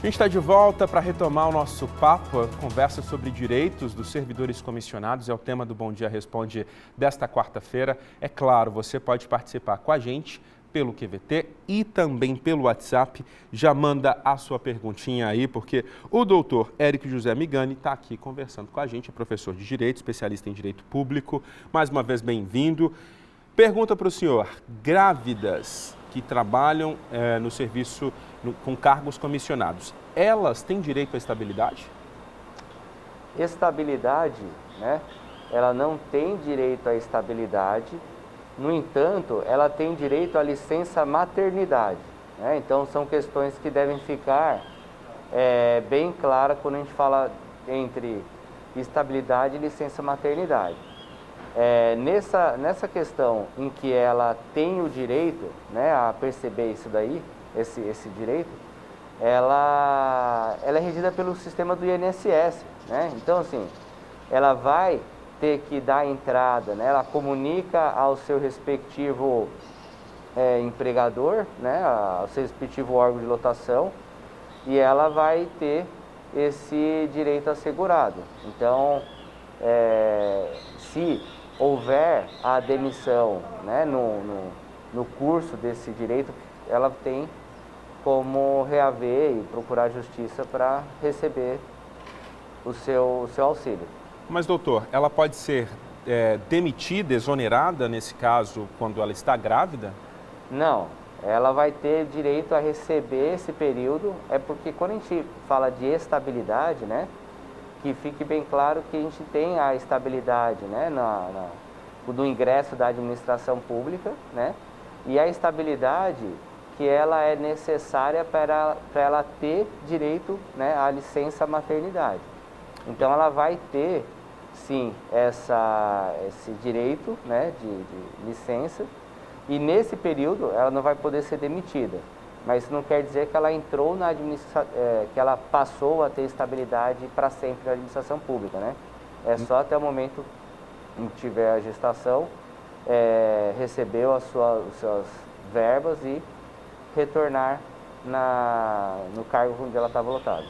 A gente está de volta para retomar o nosso papo, a conversa sobre direitos dos servidores comissionados, é o tema do Bom Dia Responde desta quarta-feira. É claro, você pode participar com a gente pelo QVT e também pelo WhatsApp. Já manda a sua perguntinha aí, porque o doutor Érico José Migani está aqui conversando com a gente, é professor de Direito, especialista em Direito Público. Mais uma vez, bem-vindo. Pergunta para o senhor, grávidas que trabalham no serviço com cargos comissionados, elas têm direito à estabilidade? Estabilidade, né? Ela não tem direito à estabilidade, no entanto, ela tem direito à licença maternidade, né? Então, são questões que devem ficar bem claras quando a gente fala entre estabilidade e licença maternidade. Nessa questão em que ela tem o direito, né, a perceber isso daí, esse direito, ela é regida pelo sistema do INSS, né? Então, assim, ela vai ter que dar entrada, né? Ela comunica ao seu respectivo empregador, né, ao seu respectivo órgão de lotação, e ela vai ter esse direito assegurado. Então, se houver a demissão, né, no curso desse direito, ela tem como reaver e procurar a justiça para receber o seu auxílio. Mas, doutor, ela pode ser demitida, exonerada, nesse caso, quando ela está grávida? Não, ela vai ter direito a receber esse período, porque quando a gente fala de estabilidade, né, que fique bem claro que a gente tem a estabilidade, né, do ingresso da administração pública, né, e a estabilidade que ela é necessária para ela ter direito, né, à licença maternidade. Então, ela vai ter, sim, esse direito, né, de licença, e nesse período ela não vai poder ser demitida. Mas isso não quer dizer que ela entrou na que ela passou a ter estabilidade para sempre na administração pública, né? É só até o momento em que tiver a gestação, recebeu as suas verbas e retornar no cargo onde ela estava lotada.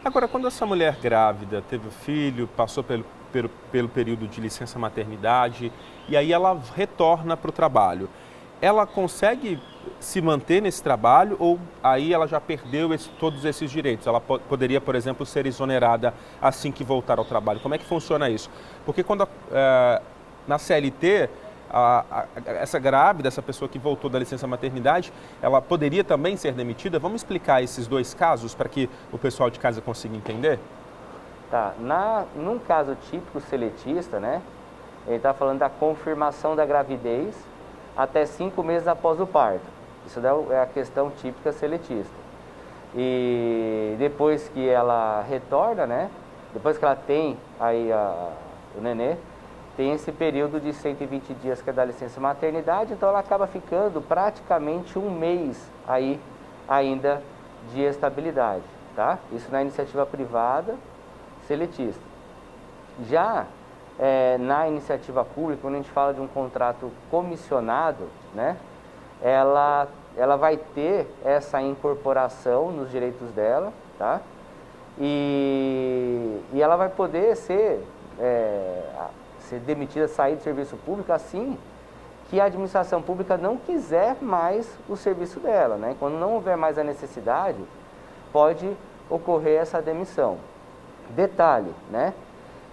Agora, quando essa mulher grávida teve o filho, passou pelo período de licença maternidade e aí ela retorna para o trabalho, ela consegue se manter nesse trabalho ou aí ela já perdeu todos esses direitos? Ela poderia, por exemplo, ser exonerada assim que voltar ao trabalho. Como é que funciona isso? Porque quando na CLT, essa grávida, essa pessoa que voltou da licença maternidade, ela poderia também ser demitida? Vamos explicar esses dois casos para que o pessoal de casa consiga entender? Tá, num caso típico seletista, né, ele está falando da confirmação da gravidez até 5 meses após o parto. Isso é a questão típica seletista. E depois que ela retorna, né, depois que ela tem aí o nenê, tem esse período de 120 dias que é da licença maternidade, então ela acaba ficando praticamente 1 mês aí ainda de estabilidade, tá? Isso na iniciativa privada seletista. Já na iniciativa pública, quando a gente fala de um contrato comissionado, né, ela vai ter essa incorporação nos direitos dela, tá? E ela vai poder ser demitida, sair do serviço público assim que a administração pública não quiser mais o serviço dela, né? Quando não houver mais a necessidade, pode ocorrer essa demissão. Detalhe, né?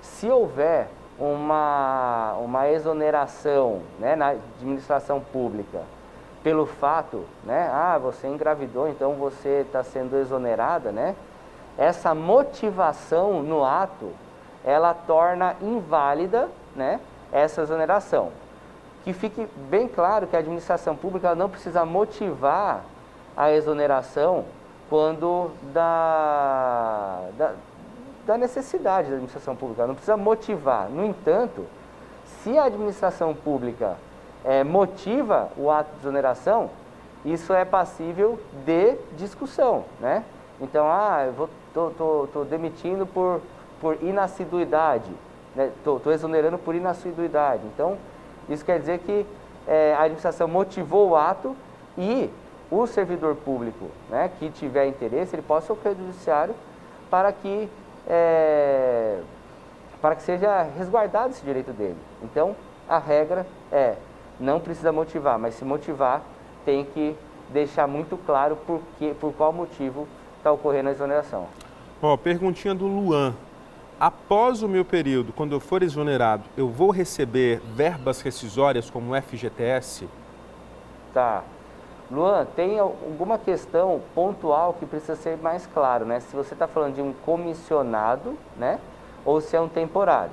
Se houver uma exoneração, né, na administração pública pelo fato, né, você engravidou, então você está sendo exonerada, né? Essa motivação no ato, ela torna inválida, né, essa exoneração. Que fique bem claro que a administração pública não precisa motivar a exoneração quando da necessidade da administração pública, ela não precisa motivar. No entanto, se a administração pública motiva o ato de exoneração, isso é passível de discussão, né? Então, eu tô demitindo por inassiduidade, né? Tô exonerando por inassiduidade. Então, isso quer dizer que a administração motivou o ato e o servidor público, né, que tiver interesse, ele pode socorrer do judiciário para que seja resguardado esse direito dele. Então, a regra não precisa motivar, mas se motivar, tem que deixar muito claro por qual motivo está ocorrendo a exoneração. Perguntinha do Luan. Após o meu período, quando eu for exonerado, eu vou receber verbas rescisórias como o FGTS? Tá. Luan, tem alguma questão pontual que precisa ser mais claro, né? Se você está falando de um comissionado, né? Ou se é um temporário.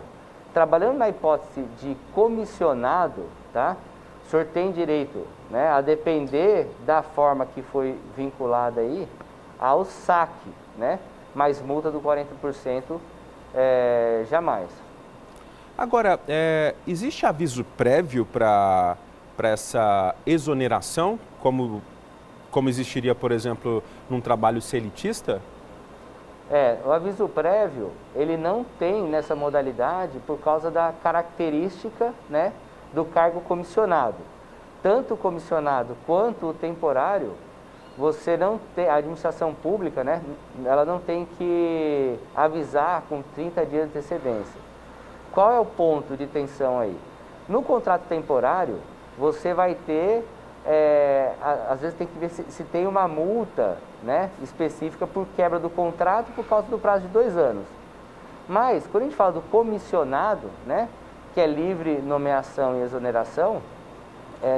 Trabalhando na hipótese de comissionado, tá? O senhor tem direito, né, a depender da forma que foi vinculada aí, ao saque, né? Mais multa do 40%, jamais. Agora, existe aviso prévio para essa exoneração, como existiria, por exemplo, num trabalho seletista? O aviso prévio, ele não tem nessa modalidade por causa da característica, né, do cargo comissionado. Tanto o comissionado quanto o temporário, você não tem, a administração pública, né, ela não tem que avisar com 30 dias de antecedência. Qual é o ponto de tensão aí? No contrato temporário, você vai ter, às vezes tem que ver se tem uma multa, né, específica por quebra do contrato por causa do prazo de 2 anos. Mas, quando a gente fala do comissionado, né, que é livre nomeação e exoneração,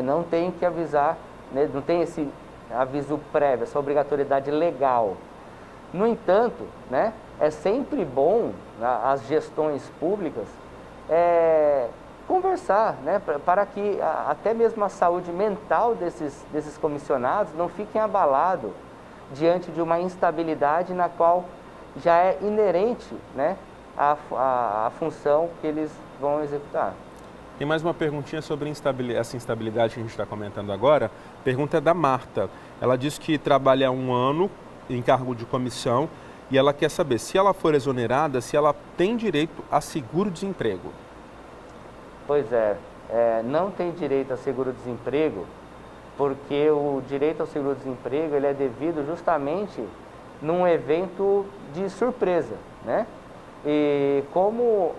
não tem que avisar, né, não tem esse aviso prévio, essa obrigatoriedade legal. No entanto, né, é sempre bom, as gestões públicas, conversar, né, para que até mesmo a saúde mental desses comissionados não fiquem abalados diante de uma instabilidade na qual já é inerente, né, a função que eles vão executar. Tem mais uma perguntinha sobre essa instabilidade que a gente está comentando agora. A pergunta é da Marta. Ela diz que trabalha há 1 ano em cargo de comissão e ela quer saber, se ela for exonerada, se ela tem direito a seguro-desemprego. Pois não tem direito a seguro-desemprego, porque o direito ao seguro-desemprego ele é devido justamente num evento de surpresa, né? E como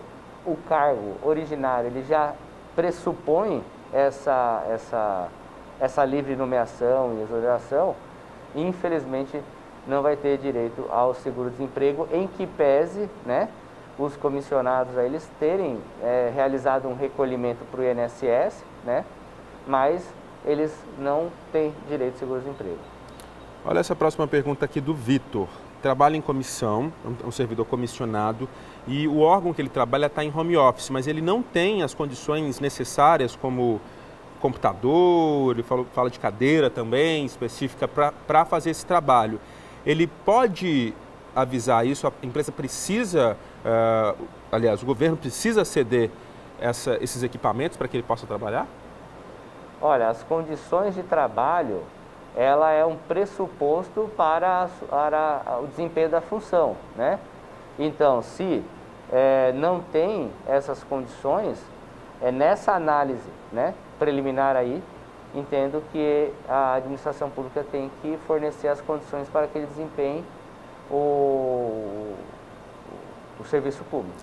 o cargo originário ele já pressupõe essa livre nomeação e exoneração, infelizmente não vai ter direito ao seguro-desemprego, em que pese, né, os comissionados a eles terem realizado um recolhimento para o INSS, né, mas eles não têm direito ao seguro-desemprego. Olha essa próxima pergunta aqui do Vitor. Trabalha em comissão, é um servidor comissionado, e o órgão que ele trabalha está em home office, mas ele não tem as condições necessárias como computador, ele fala de cadeira também, específica para fazer esse trabalho. Ele pode avisar isso, a empresa precisa, aliás, o governo precisa ceder esses equipamentos para que ele possa trabalhar? Olha, as condições de trabalho, ela é um pressuposto para o desempenho da função, né? Então, se não tem essas condições, nessa análise, né, preliminar aí, entendo que a administração pública tem que fornecer as condições para que ele desempenhe o serviço público.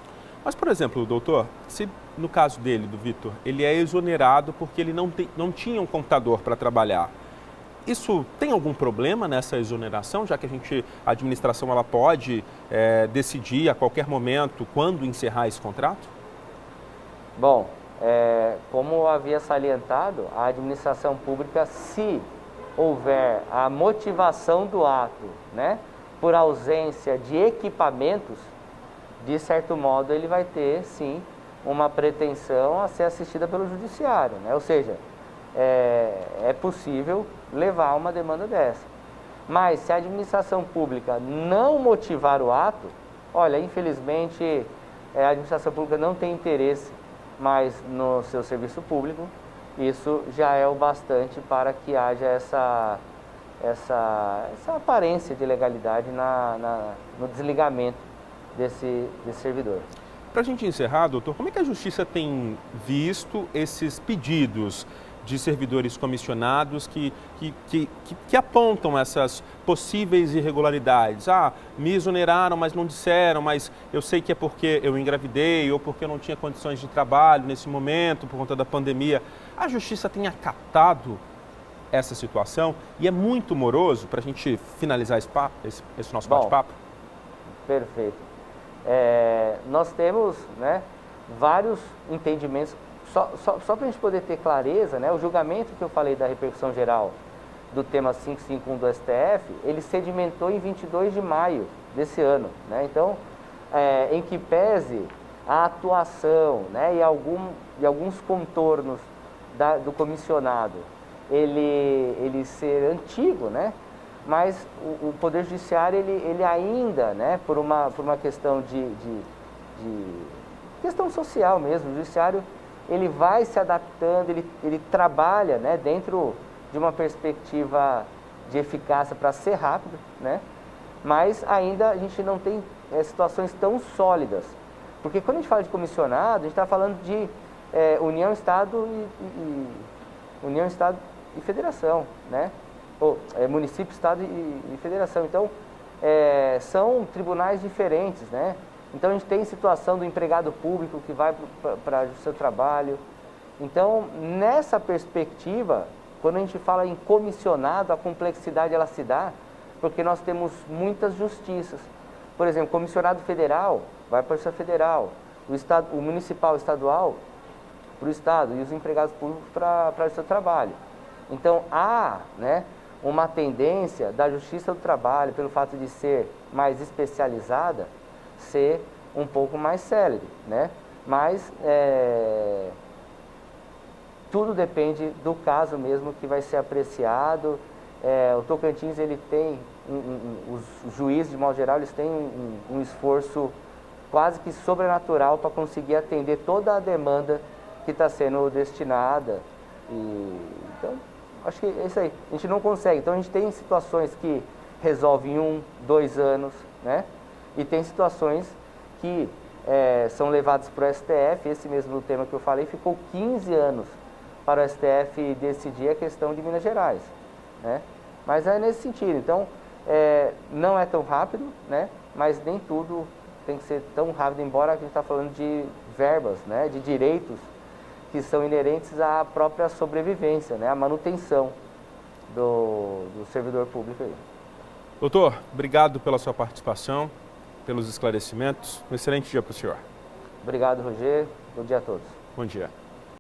Mas, por exemplo, doutor, se no caso dele, do Vitor, ele é exonerado porque ele não tinha um computador para trabalhar, isso tem algum problema nessa exoneração, já que a administração ela pode decidir a qualquer momento quando encerrar esse contrato? Bom, como eu havia salientado, a administração pública, se houver a motivação do ato, né, por ausência de equipamentos, de certo modo ele vai ter, sim, uma pretensão a ser assistida pelo judiciário, né? Ou seja, é possível levar uma demanda dessa. Mas se a administração pública não motivar o ato, olha, infelizmente a administração pública não tem interesse mais no seu serviço público, isso já é o bastante para que haja essa aparência de legalidade no desligamento desse servidor. Para a gente encerrar, doutor, como é que a Justiça tem visto esses pedidos de servidores comissionados que apontam essas possíveis irregularidades. Ah, me exoneraram, mas não disseram, mas eu sei que é porque eu engravidei ou porque eu não tinha condições de trabalho nesse momento por conta da pandemia. A Justiça tem acatado essa situação e é muito moroso, para a gente finalizar esse nosso bate-papo. Perfeito. Nós temos, né, vários entendimentos. Só para a gente poder ter clareza, né, o julgamento que eu falei da repercussão geral do tema 551 do STF, ele sedimentou em 22 de maio desse ano. Né? Então, em que pese a atuação, né, e alguns contornos do comissionado, ele ser antigo, né? Mas o Poder Judiciário, ele ainda, né, por uma questão de questão social mesmo, o Judiciário ele vai se adaptando, ele trabalha, né, dentro de uma perspectiva de eficácia para ser rápido, né? Mas ainda a gente não tem situações tão sólidas. Porque quando a gente fala de comissionado, a gente está falando de União, Estado União, Estado e Federação, né? Município, Estado e Federação. Então, são tribunais diferentes, né? Então, a gente tem situação do empregado público que vai para o seu trabalho. Então, nessa perspectiva, quando a gente fala em comissionado, a complexidade ela se dá porque nós temos muitas justiças. Por exemplo, comissionado federal vai para a Justiça Federal, o municipal, estadual para o Estado e os empregados públicos para o seu trabalho. Então, há, né, uma tendência da Justiça do Trabalho, pelo fato de ser mais especializada, ser um pouco mais célere, né? Mas tudo depende do caso mesmo que vai ser apreciado. O Tocantins, ele tem, os juízes, de modo geral, eles têm um esforço quase que sobrenatural para conseguir atender toda a demanda que está sendo destinada. Então, acho que é isso aí. A gente não consegue. Então, a gente tem situações que resolvem em 1, 2 anos, né? E tem situações que são levadas para o STF. Esse mesmo tema que eu falei ficou 15 anos para o STF decidir a questão de Minas Gerais, né? Mas é nesse sentido. Então, não é tão rápido, né? Mas nem tudo tem que ser tão rápido, embora a gente está falando de verbas, né? De direitos que são inerentes à própria sobrevivência, né? A manutenção do servidor público aí. Doutor, obrigado pela sua participação, pelos esclarecimentos. Um excelente dia para o senhor. Obrigado, Roger. Bom dia a todos. Bom dia.